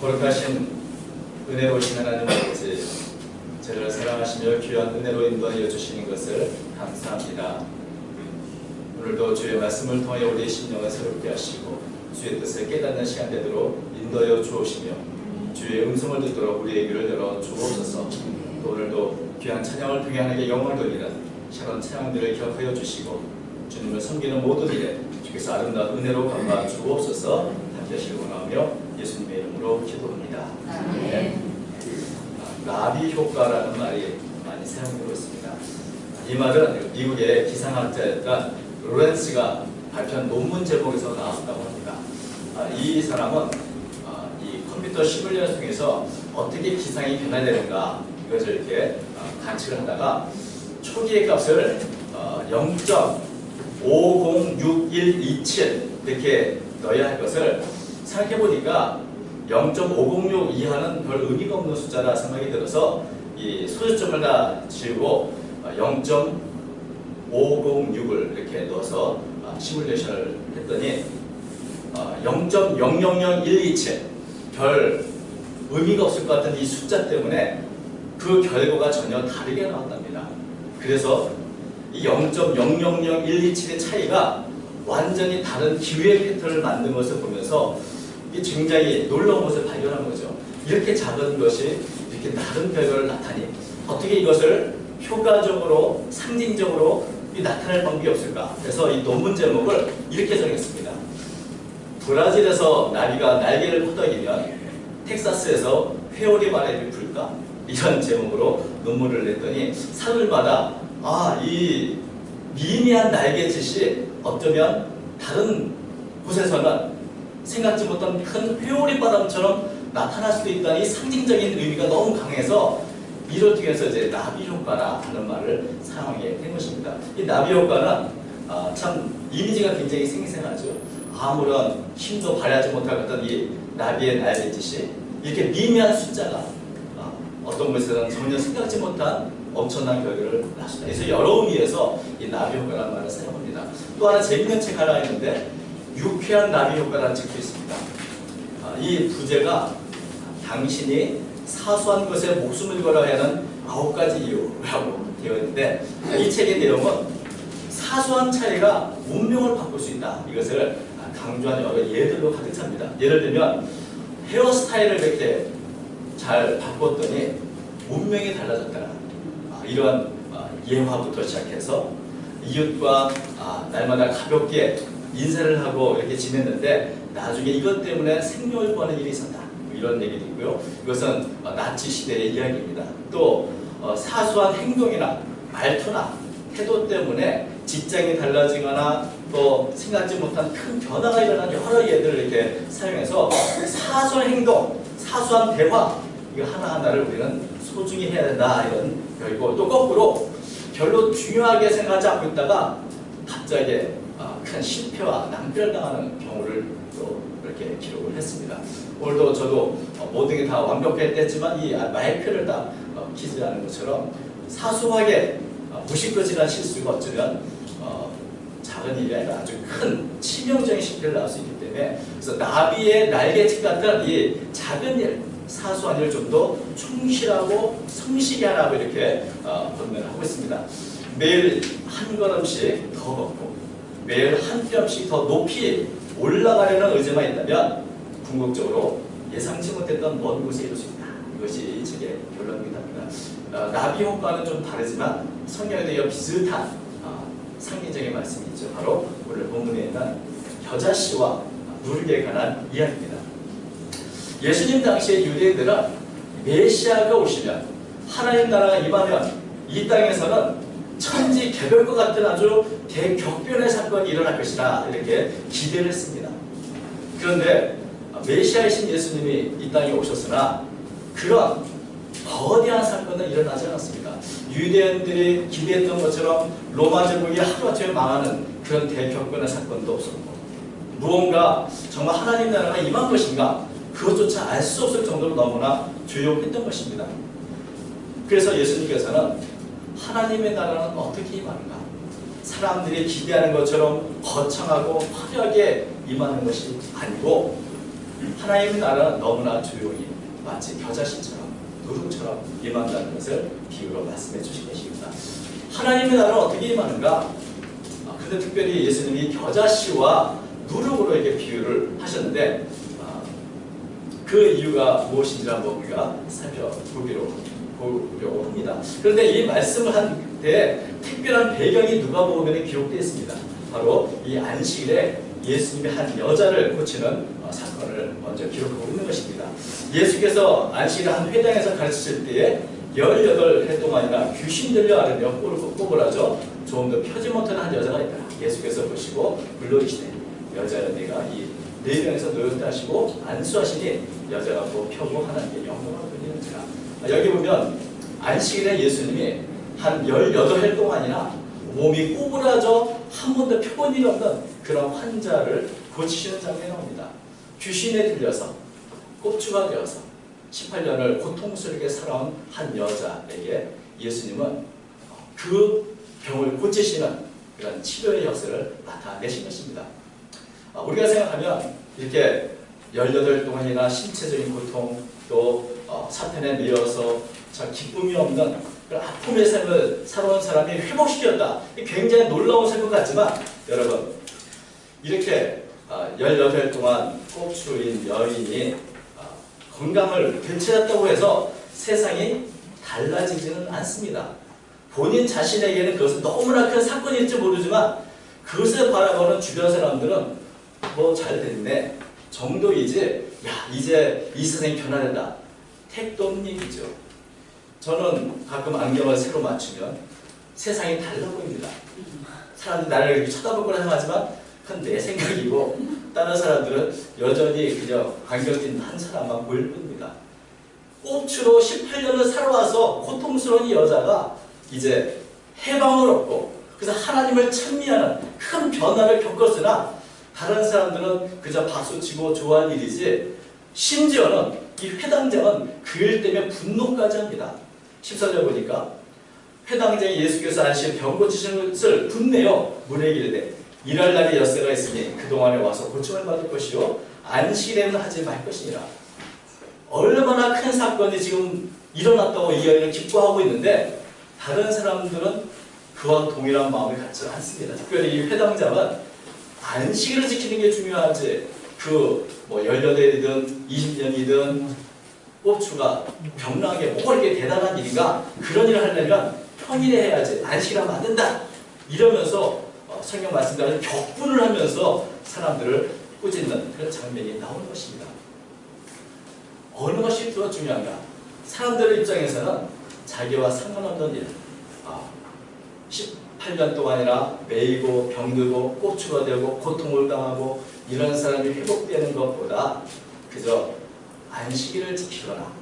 거룩하신 은혜로우신 하나님 아버지, 저를 사랑하시며 귀한 은혜로 인도하여 주시는 것을 감사합니다. 오늘도 주의 말씀을 통해 우리의 심령을 새롭게 하시고 주의 뜻을 깨닫는 시간 되도록 인도하여 주옵시며 주의 음성을 듣도록 우리의 귀를 열어 주옵소서. 또 오늘도 귀한 찬양을 통해 하나님께 영광을 돌리는 샤론 찬양들을 기억하여 주시고 주님을 섬기는 모든 일에 주께서 아름다운 은혜로 감화 주옵소서. 함께 하시길 원하며 예수님의 이름으로 기도합니다. 네. 나비 효과라는 말이 많이 사용되고 있습니다. 이 말은 미국의 기상학자였던 로렌스가 발표한 논문 제목에서 나왔다고 합니다. 이 사람은 이 컴퓨터 시뮬레이션을 통해서 어떻게 기상이 변화되는가 이것을 이렇게 관측을 하다가 초기의 값을 0.506127 이렇게 넣어야 할 것을 생각해 보니까 0.506 이하는 별 의미가 없는 숫자라 생각이 들어서 이 소수점을 다 지우고 0.506을 이렇게 넣어서 시뮬레이션을 했더니 0.000127 별 의미가 없을 것 같은 이 숫자 때문에 그 결과가 전혀 다르게 나왔답니다. 그래서 이 0.000127의 차이가 완전히 다른 기후의 패턴을 만든 것을 보면서 굉장히 놀라운 것을 발견한 거죠. 이렇게 작은 것이 이렇게 다른 결과를 나타내 어떻게 이것을 효과적으로 상징적으로 나타낼 방법이 없을까? 그래서 이 논문 제목을 이렇게 정했습니다. 브라질에서 나비가 날개를 허덕이면 텍사스에서 회오리 바람이 불까? 이런 제목으로 논문을 냈더니 사흘마다 이 미미한 날개짓이 어쩌면 다른 곳에서는 생각지 못한 큰 회오리 바람처럼 나타날 수도 있다는 이 상징적인 의미가 너무 강해서 이를 통해서 이제 나비 효과라는 말을 사용하게 된 것입니다. 이 나비 효과는 참 이미지가 굉장히 생생하죠. 아무런 힘도 발휘하지 못할 것 같은 이 나비의 날개짓이 이렇게 미미한 숫자가 어떤 곳에서는 전혀 생각지 못한 엄청난 결과를 낳습니다. 그래서 여러 의미에서 이 나비 효과라는 말을 사용합니다. 또 하나 재밌는 책 하나 있는데 유쾌한 나비 효과라는 책도 있습니다. 이 부제가 당신이 사소한 것에 목숨을 걸어야 하는 9가지 이유라고 되어 있는데 이 책의 내용은 사소한 차이가 운명을 바꿀 수 있다. 이것을 강조한 여러 예들로 가득 찹니다. 예를 들면 헤어스타일을 이렇게 잘 바꿨더니 운명이 달라졌다. 이런 예화부터 시작해서 이웃과 날마다 가볍게 인사를 하고 이렇게 지냈는데 나중에 이것 때문에 생명을 구하는 일이 있었다. 이런 얘기도 있고요. 이것은 나치 시대의 이야기입니다. 또 사소한 행동이나 말투나 태도 때문에 직장이 달라지거나 또 생각지 못한 큰 변화가 일어난 여러 예들을 이렇게 사용해서 사소한 행동, 사소한 대화 이거 하나하나를 우리는 소중히 해야 된다 이런 결이고 또 거꾸로 별로 중요하게 생각하지 않고 있다가 갑자기 큰 실패와 낭패를 당하는 경우를 또 이렇게 기록을 했습니다. 오늘도 저도 모든 게 다 완벽했지만 이 마이크를 다 키지 않은 것처럼 사소하게 무시거지한 실수가 어쩌면 작은 일이 아니라 아주 큰 치명적인 실패를 낳을 수 있기 때문에 그래서 나비의 날개짓 같은 이 작은 일, 사소한 일을 좀 더 충실하고 성실히 하라고 이렇게 권면을 하고 있습니다. 매일 한 걸음씩 더 걷고 매일 한 뼘씩 더 높이 올라가려는 의지만 있다면 궁극적으로 예상치 못했던 먼 곳에 이룰 수 있다. 이것이 이 책의 결론이기도 합니다. 나비 효과는 좀 다르지만 성경에도 비슷한 상징적인 말씀이 있죠. 바로 오늘 본문에 있는 겨자씨와 누룩에 관한 이야기입니다. 예수님 당시의 유대인들은 메시아가 오시면 하나님 나라가 임하면 이 땅에서는 천지 개벽과 같은 아주 대격변의 사건이 일어날 것이다 이렇게 기대를 했습니다. 그런데 메시아이신 예수님이 이 땅에 오셨으나 그런 거대한 사건은 일어나지 않았습니다. 유대인들이 기대했던 것처럼 로마 제국이 하루아침에 망하는 그런 대격변의 사건도 없었고 무언가 정말 하나님 나라가 임한 것인가 그것조차 알 수 없을 정도로 너무나 주요했던 것입니다. 그래서 예수님께서는 하나님의 나라는 어떻게 임하는가? 사람들이 기대하는 것처럼 거창하고 화려하게 임하는 것이 아니고 하나님의 나라는 너무나 조용히 마치 겨자씨처럼 누룩처럼 임한다는 것을 비유로 말씀해 주신 것입니다. 하나님의 나라는 어떻게 임하는가? 근데 특별히 예수님이 겨자씨와 누룩으로 이렇게 비유를 하셨는데 그 이유가 무엇인지 한번 우리가 살펴보려고 합니다. 그런데 이 말씀을 한 때 특별한 배경이 누가복음에 기록되어 있습니다. 바로 이 안식일에 예수님이 한 여자를 고치는 사건을 먼저 기록하고 있는 것입니다. 예수께서 안식일 한 회당에서 가르치실 때에 18해 동안이나 귀신 들려 앓으며 꼬부라져 조금 더 펴지 못하는 한 여자가 있다. 예수께서 보시고 불러이시되 여자여 네가 이 네 명에서 놓였다 하시고 안수하시니 여자가 곧 펴고 하나님께 영광을 돌리는지라. 여기 보면 안식일에 예수님이 한 18해 동안이나 몸이 꼬부라져 한 번도 펴본 일이 없는 그런 환자를 고치시는 장면이 나옵니다. 귀신에 들려서 꼽주가 되어서 18년을 고통스럽게 살아온 한 여자에게 예수님은 그 병을 고치시는 그런 치료의 역사를 나타내신 것입니다. 우리가 생각하면 이렇게 18 동안이나 신체적인 고통 또 사탄에 매여서 참 기쁨이 없는 그런 아픔의 삶을 살아온 사람이 회복시켰다. 굉장히 놀라운 사건 같지만 여러분 이렇게 18 동안 꼽주인 여인이 건강을 되찾았다고 해서 세상이 달라지지는 않습니다. 본인 자신에게는 그것은 너무나 큰 사건일지 모르지만 그것을 바라보는 주변 사람들은 뭐 잘 됐네 정도이지 야 이제 이 세상이 변화된다 택도 없는 얘기죠. 저는 가끔 안경을 새로 맞추면 세상이 달라 보입니다. 사람들이 나를 이렇게 쳐다보거나 하지만 그건 내 생각이고 다른 사람들은 여전히 그저 안경 낀 한 사람만 보일 뿐입니다. 꼽주로 18년을 살아와서 고통스러운 이 여자가 이제 해방을 얻고 그래서 하나님을 찬미하는 큰 변화를 겪었으나 다른 사람들은 그저 박수치고 좋아할 일이지 심지어는 이 회당장은 그 일 때문에 분노까지 합니다. 14절 보니까 회당장이 예수께서 안식일 병 고치시는 것을 분내어 문에게 이르되 일할 날이 엿새가 있으니 그동안에 와서 고침을 받을 것이요 안식일에는 하지 말 것이니라. 얼마나 큰 사건이 지금 일어났다고 이 여인은 기뻐하고 있는데 다른 사람들은 그와 동일한 마음을 갖지 않습니다. 특별히 이 회당장은 안식일을 지키는 게 중요하지 뭐 18일이든 20년이든 꼽주가 병나게 뭐가 이렇게 대단한 일인가 그런 일을 하려면 평일에 해야지 안식일하면 안 된다 이러면서 성경 말씀대로 격분을 하면서 사람들을 꾸짖는 그런 장면이 나오는 것입니다. 어느 것이 더 중요한가? 사람들의 입장에서는 자기와 상관없는 일 18년 동안이나 매이고 병들고 꼽주가 되고 고통을 당하고 이런 사람이 회복되는 것보다 그저 안식일을 지키거나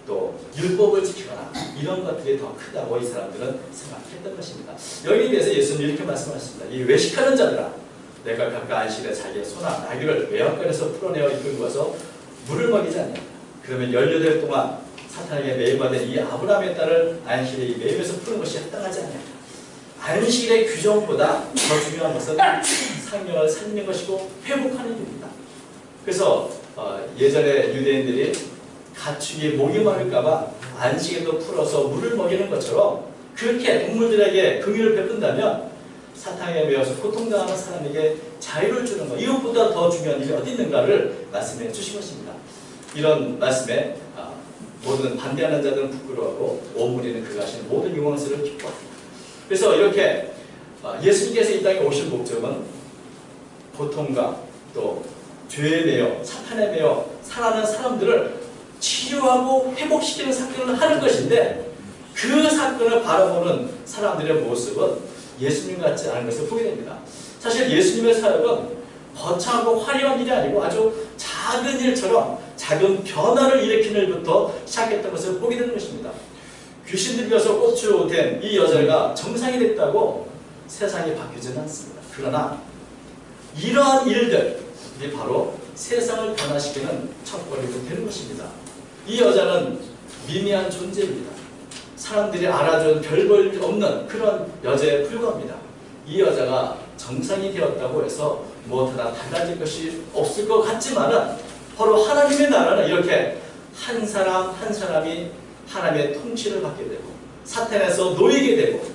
또 율법을 지키거나 이런 것들이 더 크다고 이 사람들은 생각했던 것입니다. 여기에 대해서 예수님이 이렇게 말씀하십니다. 이 외식하는 자들아 내가 각각 안식일에 자기의 소나 나귀를 외양간에서 풀어내어 이끌고 와서 물을 먹이지 않냐. 그러면 18일 동안 사탄에게 매임받은 이 아브라함의 딸을 안식일에 이 매임에서 푸는 것이 합당하지 않냐. 안식일의 규정보다 더 중요한 것은 생명을 살리는 것이고 회복하는 일입니다. 그래서 예전에 유대인들이 가축이 목이 마를까봐 안식일도 풀어서 물을 먹이는 것처럼 그렇게 동물들에게 긍휼을 베푼다면 사탄에 매여서 고통당하는 사람에게 자유를 주는 것 이것보다 더 중요한 일이 어디 있는가를 말씀해 주신 것입니다. 이런 말씀에 모든 반대하는 자들은 부끄러워하고 오므리는 그가 하시는 모든 용왕스를 기뻐합니다. 그래서 이렇게 예수님께서 이 땅에 오신 목적은 고통과 또 죄에 매여 사탄에 매여 살아가는 사람들을 치유하고 회복시키는 사건을 하는 것인데 그 사건을 바라보는 사람들의 모습은 예수님 같지 않은 것을 보게 됩니다. 사실 예수님의 사역은 거창하고 화려한 일이 아니고 아주 작은 일처럼 작은 변화를 일으키는 일부터 시작했던 것을 보게 되는 것입니다. 귀신 들려서 꼽주된 이 여자가 정상이 됐다고 세상이 바뀌지는 않습니다. 그러나 이러한 일들이 바로 세상을 변화시키는 첫걸음이 되는 것입니다. 이 여자는 미미한 존재입니다. 사람들이 알아준 별 볼 일 없는 그런 여자에 불과합니다. 이 여자가 정상이 되었다고 해서 무엇 하나 달라질 것이 없을 것 같지만은 바로 하나님의 나라는 이렇게 한 사람 한 사람이 하나님의 통치를 받게 되고 사탄에서 놓이게 되고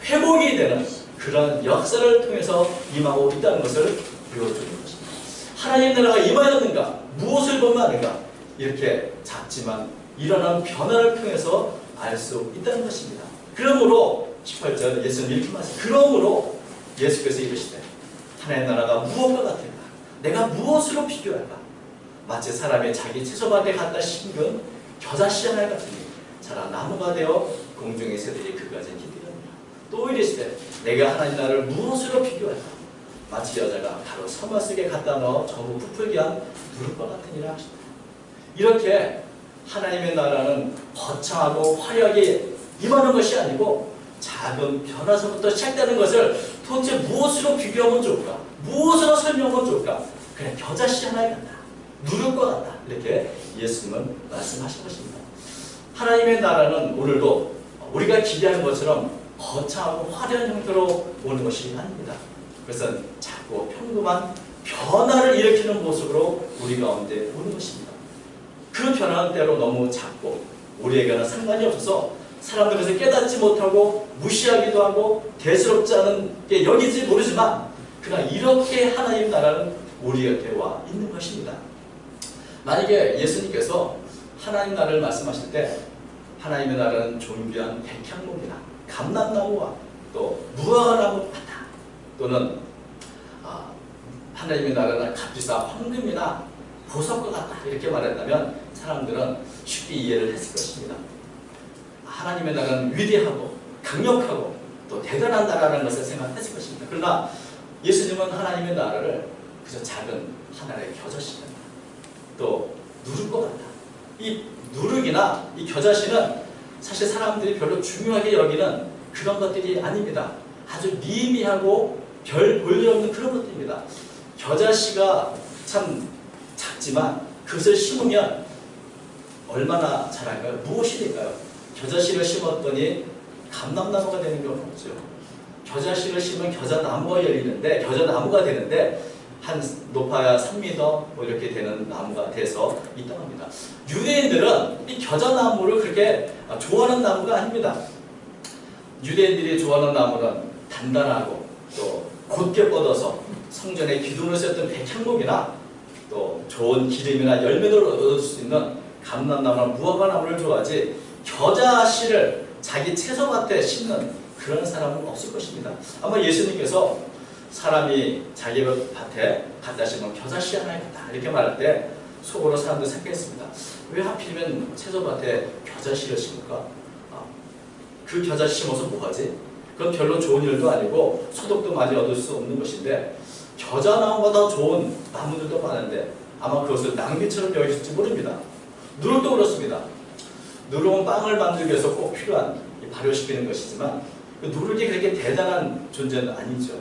회복이 되는 그런 역사를 통해서 임하고 있다는 것을 보여주는 것입니다. 하나님의 나라가 임하였는가? 무엇을 보면하는가? 이렇게 작지만 일어나는 변화를 통해서 알 수 있다는 것입니다. 그러므로 18절 예수님 이렇게 말씀하십니다. 그러므로 예수께서 이르시되 하나님의 나라가 무엇과 같을까? 내가 무엇으로 비교할까? 마치 사람이 자기 채소밭에 갖다 심은 겨자씨 하나 같으니 자라 나무가 되어 공중의 새들이 그까지 기대었느니라. 또 이르시되 내가 하나님 나라를 무엇으로 비교할까? 마치 여자가 바로 서머 속에 갖다 넣어 전부 부풀게 한 누룩과 같으니라 하시다. 이렇게 하나님의 나라는 거창하고 화려하게 임하는 것이 아니고 작은 변화서부터 시작되는 것을 도대체 무엇으로 비교하면 좋을까? 무엇으로 설명하면 좋을까? 그냥 겨자씨 하나에 같다. 누룩과 같다. 이렇게 예수님은 말씀하신 것입니다. 하나님의 나라는 오늘도 우리가 기대하는 것처럼 거창하고 화려한 형태로 오는 것이 아닙니다. 그래서 작고 평범한 변화를 일으키는 모습으로 우리 가운데 오는 것입니다. 그 변화는 때로 너무 작고 우리에게는 상관이 없어서 사람들 그것을 깨닫지 못하고 무시하기도 하고 대수롭지 않은 게 여기지 모르지만 그러나 이렇게 하나님 나라는 우리 곁에 와 있는 것입니다. 만약에 예수님께서 하나님 나라를 말씀하실 때 하나님의 나라는 존귀한 백향목이나 감람나무와 또 무화과나무 같다. 또는 하나님의 나라는 값비싼 황금이나 보석과 같다. 이렇게 말했다면 사람들은 쉽게 이해를 했을 것입니다. 하나님의 나라는 위대하고 강력하고 또 대단한 나라라는 것을 생각했을 것입니다. 그러나 예수님은 하나님의 나라를 그저 작은 하나의 겨자씨다. 또 누룩과 같다. 이 누룩이나 이 겨자씨는 사실 사람들이 별로 중요하게 여기는 그런 것들이 아닙니다. 아주 미미하고 별 볼일 없는 그런 것들입니다. 겨자씨가 참 작지만 그것을 심으면 얼마나 자랄까요? 무엇이 될까요? 겨자씨를 심었더니 감람나무가 되는 경우는 없죠. 겨자씨를 심으면 겨자나무가 열리는데 겨자나무가 되는데 한 높아야 3m 뭐 이렇게 되는 나무가 돼서 있다고 합니다. 유대인들은 이 겨자나무를 그렇게 좋아하는 나무가 아닙니다. 유대인들이 좋아하는 나무는 단단하고 또 곧게 뻗어서 성전에 기둥을 세웠던 백향목이나 또 좋은 기름이나 열매를 얻을 수 있는 감람나무나 무화과나무를 좋아하지 겨자씨를 자기 채소밭에 심는 그런 사람은 없을 것입니다. 아마 예수님께서 사람이 자기 밭에 갖다 심은 겨자씨 하나에 갖다 이렇게 말할 때 속으로 사람들이 생각했습니다. 왜 하필이면 채소밭에 겨자씨를 심을까? 그 겨자씨 심어서 뭐하지? 그건 별로 좋은 일도 아니고 소득도 많이 얻을 수 없는 것인데 겨자나무보다 더 좋은 나무들도 많은데 아마 그것을 낭비처럼 여기실지 모릅니다. 누룩도 그렇습니다. 누룩은 빵을 만들기 위해서 꼭 필요한 발효시키는 것이지만 그 누룩이 그렇게 대단한 존재는 아니죠.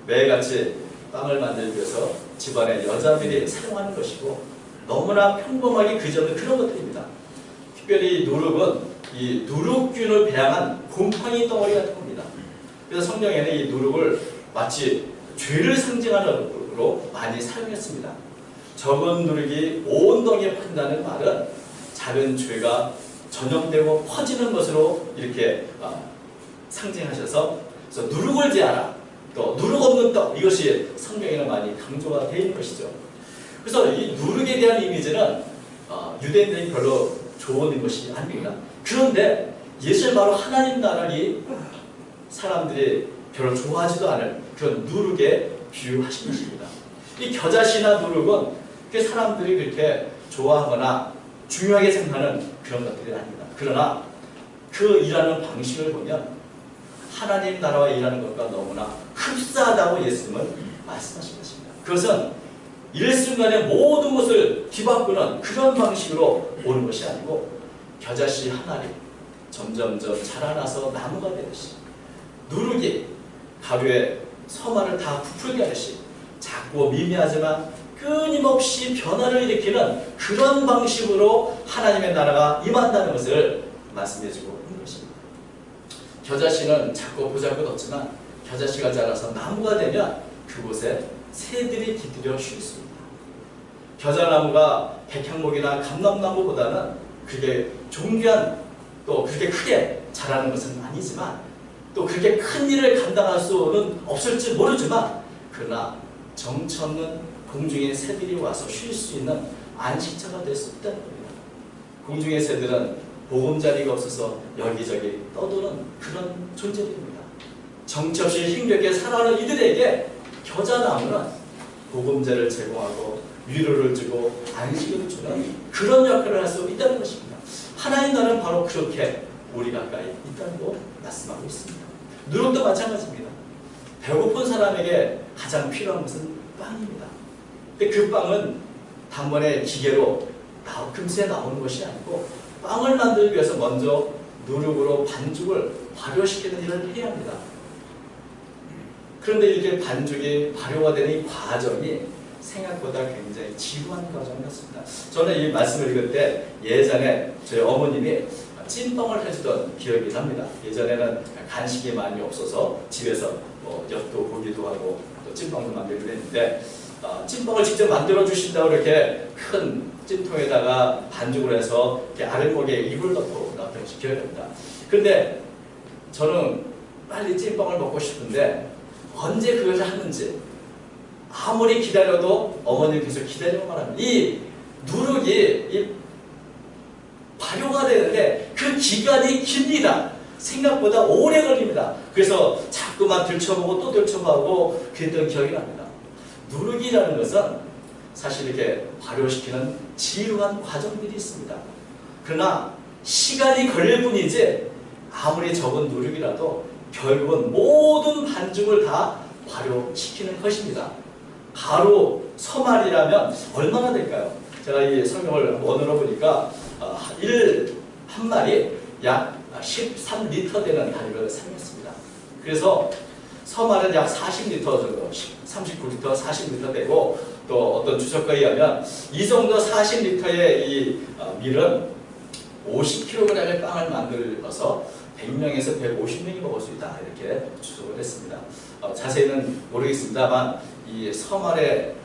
매일같이 빵을 만들기 위해서 집안의 여자들이 사용하는 것이고 너무나 평범하게 그지없는 그런 것들입니다. 특별히 누룩은 이 누룩균을 배양한 곰팡이 덩어리 같은 겁니다. 그래서 성경에는 이 누룩을 마치 죄를 상징하는 으로 많이 사용했습니다. 적은 누룩이 온 덩이에 판다는 말은 작은 죄가 전염되고 퍼지는 것으로 이렇게 상징하셔서 그래서 누룩을 제하라. 또 누룩 없는 떡 이것이 성경에는 많이 강조가 되어 있는 것이죠. 그래서 이 누룩에 대한 이미지는 유대인들이 별로 좋은 것이 아닙니다. 그런데 예수님 바로 하나님 나라를 사람들이 별로 좋아하지도 않을 그런 누룩에 비유하신 것입니다. 이 겨자씨나 누룩은 사람들이 그렇게 좋아하거나 중요하게 생각하는 그런 것들이 아닙니다. 그러나 그 일하는 방식을 보면 하나님 나라와 일하는 것과 너무나 흡사하다고 예수님은 말씀하신 것입니다. 그것은 일순간에 모든 것을 뒤바꾸는 그런 방식으로 오는 것이 아니고 겨자씨 하나를 점점점 자라나서 나무가 되듯이 누룩이 가루에 서마를 다 부풀게 하듯이 작고 미미하지만 끊임없이 변화를 일으키는 그런 방식으로 하나님의 나라가 임한다는 것을 말씀해주고 있는 것입니다. 겨자씨는 작고 보잘것없지만 겨자씨가 자라서 나무가 되면 그곳에 새들이 깃들여 쉴 수 있다. 겨자나무가 백향목이나 감람나무보다는 그게 존귀한 또 그렇게 크게 자라는 것은 아니지만 또 그렇게 큰 일을 감당할 수는 없을지 모르지만 그러나 정처 없는 공중의 새들이 와서 쉴 수 있는 안식처가 될 수 있다는 겁니다. 공중의 새들은 보금자리가 없어서 여기저기 떠도는 그런 존재들입니다. 정처 없이 힘겹게 살아가는 이들에게 겨자나무는 보금자를 제공하고 위로를 주고 안식을 주는 그런 역할을 할 수 있다는 것입니다. 하나님 나라는 바로 그렇게 우리 가까이 있다고 말씀하고 있습니다. 누룩도 마찬가지입니다. 배고픈 사람에게 가장 필요한 것은 빵입니다. 근데 그 빵은 단번에 기계로 금세 나오는 것이 아니고 빵을 만들기 위해서 먼저 누룩으로 반죽을 발효시키는 일을 해야 합니다. 그런데 이렇게 반죽이 발효가 되는 이 과정이 생각보다 굉장히 지루한 과정이었습니다. 저는 이 말씀을 읽을 때 예전에 저희 어머님이 찐빵을 해주던 기억이 납니다. 예전에는 간식이 많이 없어서 집에서 엿도 보기도 하고 또 찐빵도 만들기도 했는데 찐빵을 직접 만들어 주신다고 이렇게 큰 찐통에다가 반죽을 해서 아랫목에 이불 넣고 놨던 기억이 납니다. 그런데 저는 빨리 찐빵을 먹고 싶은데 언제 그것을 하는지 아무리 기다려도 어머님께서 기다리고만 합니다. 이 누룩이 발효가 되는데 그 기간이 깁니다. 생각보다 오래 걸립니다. 그래서 자꾸만 들춰보고 또 들춰보고 그랬던 기억이 납니다. 누룩이라는 것은 사실 이렇게 발효시키는 지루한 과정들이 있습니다. 그러나 시간이 걸릴 뿐이지 아무리 적은 누룩이라도 결국은 모든 반죽을 다 발효시키는 것입니다. 가루, 서말이라면 얼마나 될까요? 제가 이 성경을 원어로 보니까 한 말이 약 13리터 되는 단위를 사용했습니다. 그래서 서말은 약 40리터 정도, 39리터, 40리터 되고 또 어떤 주석가에 의하면 이 정도 40리터의 이 밀은 50kg의 빵을 만들어서 100명에서 150명이 먹을 수 있다 이렇게 추측을 했습니다. 자세히는 모르겠습니다만 이 서말에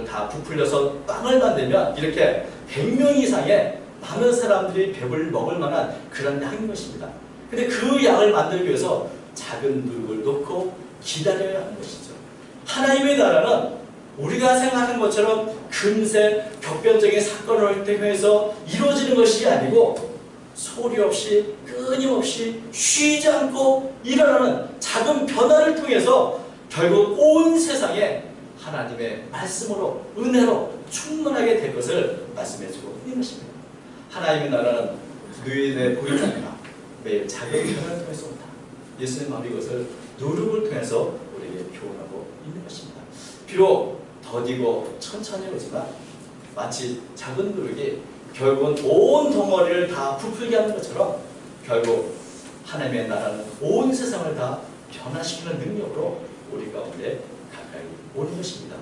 다 부풀려서 빵을 만들면 이렇게 100명 이상의 많은 사람들이 배불리 먹을 만한 그런 양인 것입니다. 근데 그 양을 만들기 위해서 작은 누룩을 넣고 기다려야 하는 것이죠. 하나님의 나라는 우리가 생각하는 것처럼 금세 격변적인 사건을 통해서 이루어지는 것이 아니고 소리 없이 끊임없이 쉬지 않고 일어나는 작은 변화를 통해서 결국 온 세상에 하나님의 말씀으로 은혜로 충만하게 될 것을 말씀해주고 있는 것입니다. 하나님의 나라는 눈에 보이지 않으나 매일 작은 변화를 통해서 온다. 예수님 바로 이것을 누룩을 통해서 우리에게 표현하고 있는 것입니다. 비록 더디고 천천히 오지만 마치 작은 누룩이 결국은 온 덩어리를 다 부풀게 하는 것처럼 결국 하나님의 나라는 온 세상을 다 변화시키는 능력으로 우리 가운데 가까이 오는 것입니다.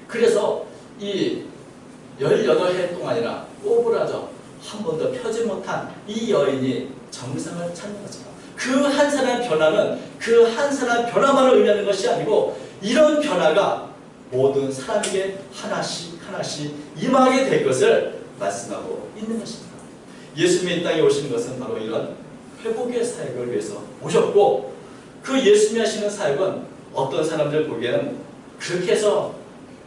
그래서 이 18해 동안이나 꼬부라져 한 번도 펴지 못한 이 여인이 정상을 찾는 것처럼 그 한 사람의 변화는 그 한 사람의 변화만을 의미하는 것이 아니고 이런 변화가 모든 사람에게 하나씩 하나씩 임하게 될 것을 말씀하고 있는 것입니다. 예수님이 이 땅에 오신 것은 바로 이런 회복의 사역을 위해서 오셨고 그 예수님이 하시는 사역은 어떤 사람들 보기에는 그렇게 해서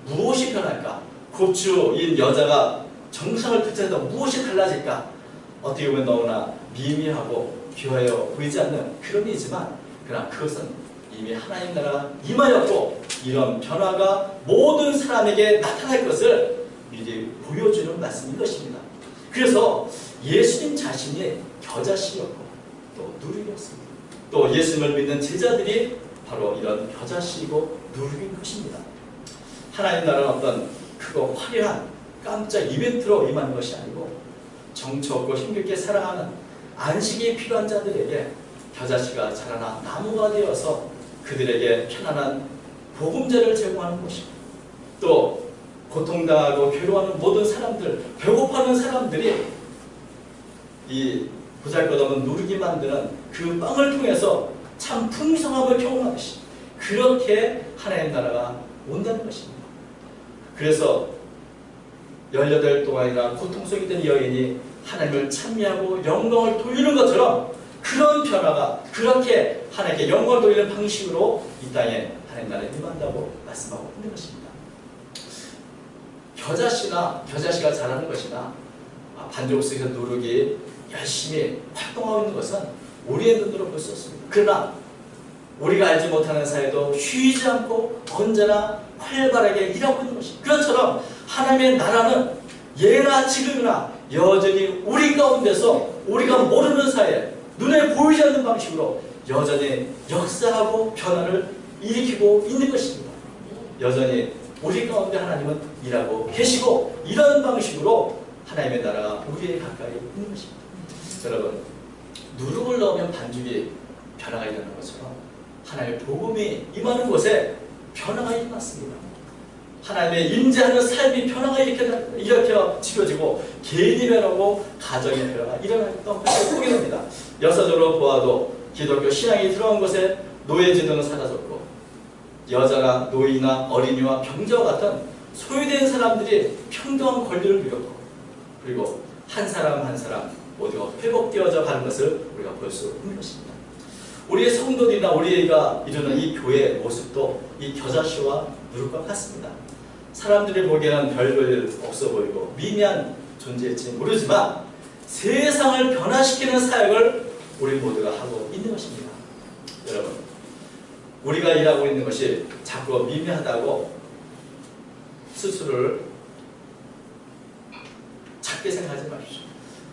무엇이 변할까? 고추인 여자가 정상을 되찾아서 무엇이 달라질까? 어떻게 보면 너무나 미미하고 귀하여 보이지 않는 그런 일이지만 그러나 그것은 이미 하나님 나라가 임하였고 이런 변화가 모든 사람에게 나타날 것을 미리 보여주는 말씀인 것입니다. 그래서 예수님 자신이 겨자씨였고 또 누룩이었습니다. 또 예수님을 믿는 제자들이 바로 이런 겨자씨이고 누룩인 것입니다. 하나님 나라는 어떤 크고 화려한 깜짝 이벤트로 임하는 것이 아니고 정처 없고 힘겹게 살아가는 안식이 필요한 자들에게 겨자씨가 자라나 나무가 되어서 그들에게 편안한 보금자를 제공하는 것입니다. 또 고통당하고 괴로워하는 모든 사람들, 배고파하는 사람들이 이 보잘것없는 누룩이 만드는 그 빵을 통해서 참 풍성함을 경험하듯이 그렇게 하나님 나라가 온다는 것입니다. 그래서 18 동안이나 고통 속에 있던 여인이 하나님을 찬미하고 영광을 돌리는 것처럼 그런 변화가 그렇게 하나님께 영광을 돌리는 방식으로 이 땅에 하나님 나라에 임한다고 말씀하고 있는 것입니다. 겨자씨가 잘하는 것이나 반죽 속에서 누룩이 열심히 활동하고 있는 것은 우리의 눈으로 볼 수 없습니다. 그러나 우리가 알지 못하는 사이도 쉬지 않고 언제나 활발하게 일하고 있는 것입니다. 그것처럼 하나님의 나라는 예나 지금이나 여전히 우리 가운데서 우리가 모르는 사이에 눈에 보이지 않는 방식으로 여전히 역사하고 변화를 일으키고 있는 것입니다. 여전히 우리 가운데 하나님은 일하고 계시고 이런 방식으로 하나님의 나라가 우리에 가까이 있는 것입니다. 여러분, 누룩을 넣으면 반죽이 변화가 일어나는 것처럼 하나님의 복음이 임하는 곳에 변화가 일어났습니다. 하나님의 임재하는 삶이 변화가 일으켜지고 개인이 변하고 가정의 변화가 일어났던 것을 보게 됩니다. 역사적으로 보아도 기독교 신앙이 들어온 곳에 노예제도는 사라졌고 여자나 노인이나 어린이와 병자와 같은 소외된 사람들이 평등한 권리를 누렸고 그리고 한 사람 한 사람 모두가 회복되어져 가는 것을 우리가 볼 수 있는 것입니다. 우리의 성도들이나 우리가 이루는 이 교회의 모습도 이 겨자씨와 누룩과 같습니다. 사람들이 보기에는 별볼 없어 보이고 미미한 존재일지 모르지만 세상을 변화시키는 사역을 우리 모두가 하고 있는 것입니다. 여러분, 우리가 일하고 있는 것이 자꾸 미미하다고 스스로를 작게 생각하지 마십시오.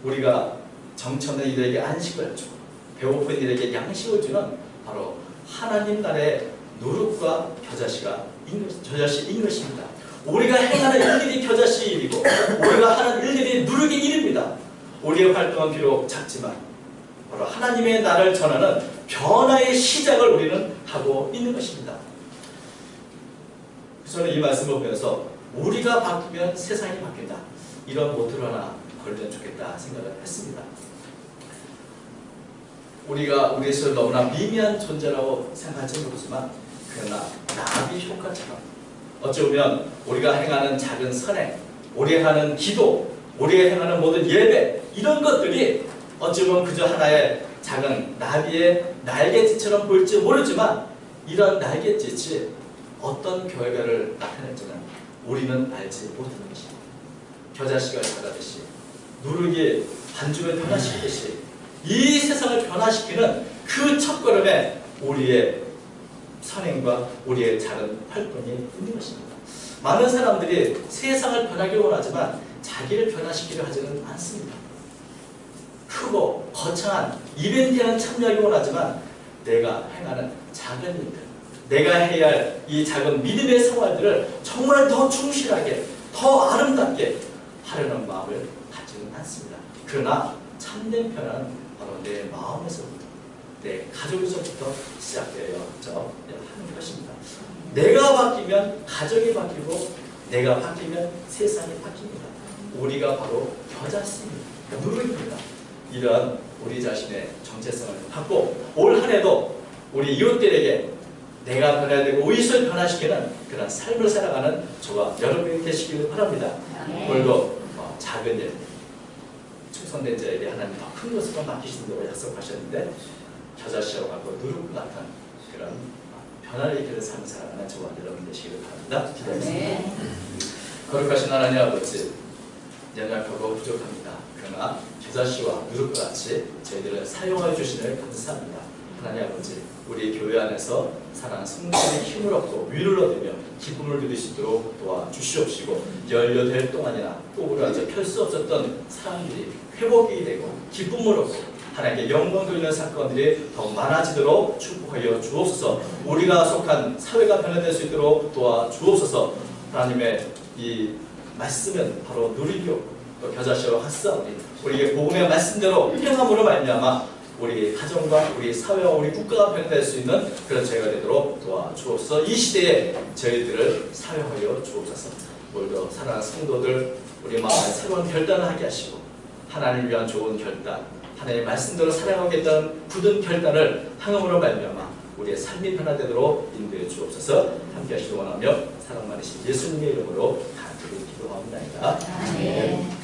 우리가 정처없는 이들에게 안식을 주고 배고픈 이들에게 양식을 주는 바로 하나님 나라의 누룩과 겨자씨인 것입니다. 우리가 행하는 일들이 겨자씨 일이고 우리가 하는 일들이 누룩의 일입니다. 우리의 활동은 비록 작지만 바로 하나님의 나라를 전하는 변화의 시작을 우리는 하고 있는 것입니다. 저는 이 말씀을 보면서 우리가 바뀌면 세상이 바뀐다, 이런 모토를 하나 걸면 좋겠다 생각을 했습니다. 우리가 우리 스스로 너무나 미미한 존재라고 생각할지 모르지만 그러나 나비 효과처럼 어찌 보면 우리가 행하는 작은 선행, 우리가 하는 기도, 우리가 행하는 모든 예배, 이런 것들이 어찌 보면 그저 하나의 작은 나비의 날갯짓처럼 보일지 모르지만 이런 날갯짓이 어떤 결과를 나타낼지는 우리는 알지 못하는 것입니다. 겨자씨가 자라듯이 누룩이 반죽을 변화시키듯이 이 세상을 변화시키는 그 첫걸음에 우리의 선행과 우리의 작은 활동이 있는 것입니다. 많은 사람들이 세상을 변하기 원하지만 자기를 변화시키려 하지는 않습니다. 크고 거창한 이벤트에는 참여하기 원하지만 내가 행하는 작은 일들, 내가 해야 할 이 작은 믿음의 생활들을 정말 더 충실하게, 더 아름답게 하려는 마음을 갖지는 않습니다. 그러나 참된 변화는 바로 내 마음에서부터, 내 가족에서부터 시작되어져 하는 것입니다. 내가 바뀌면 가족이 바뀌고 내가 바뀌면 세상이 바뀝니다. 우리가 바로 겨자씨입니다. 누룩입니다. 이런 우리 자신의 정체성을 갖고 올 한 해도 우리 이웃들에게 내가 변해야 되고 이웃을 변화시키는 그런 삶을 살아가는 저와 여러분이 되시길 바랍니다. 오늘도 작은 일, 충성된 자에게 하나님 더 큰 것으로 맡기신다고 약속하셨는데 겨자씨와 같고 누룩과 같은 그런 변화를 이끄는 삶을 살아가는 저와 여러분 되시기를 바랍니다. 기도하겠습니다. 거룩하신 하나님 아버지, 연약하고 부족합니다. 그러나 겨자씨와 누룩과 같이 저희들을 사용하여 주시는 감사합니다. 하나님 아버지, 우리 교회 안에서 사랑하는 성도들의 힘을 얻고 위를 얻으며 기쁨을 누릴 수 있도록 도와주시옵시고 18해 동안이나 또우리가 펼 수 없었던 사람들이 회복이 되고 기쁨을 얻고 하나님께 영광 돌리는 사건들이 더 많아지도록 축복하여 주옵소서. 우리가 속한 사회가 변화될 수 있도록 도와주옵소서. 하나님의 이 말씀은 바로 누리교 또 겨자씨와 같사오니 우리에게 복음의 말씀대로 행함으로 말미암아 우리 가정과 우리 사회와 우리 국가가 변화될 수 있는 그런 저희가 되도록 도와주옵소서. 이 시대에 저희들을 사용하여 주옵소서. 오늘도 사랑하는 성도들 우리 마음에 새로운 결단을 하게 하시고 하나님을 위한 좋은 결단, 하나님의 말씀대로 살아가겠다는 굳은 결단을 행함으로 말미암아 우리의 삶이 변화되도록 인도해 주옵소서. 함께 하시기 원하며 사랑 많으신 예수님의 이름으로 간절히 기도합니다. 네.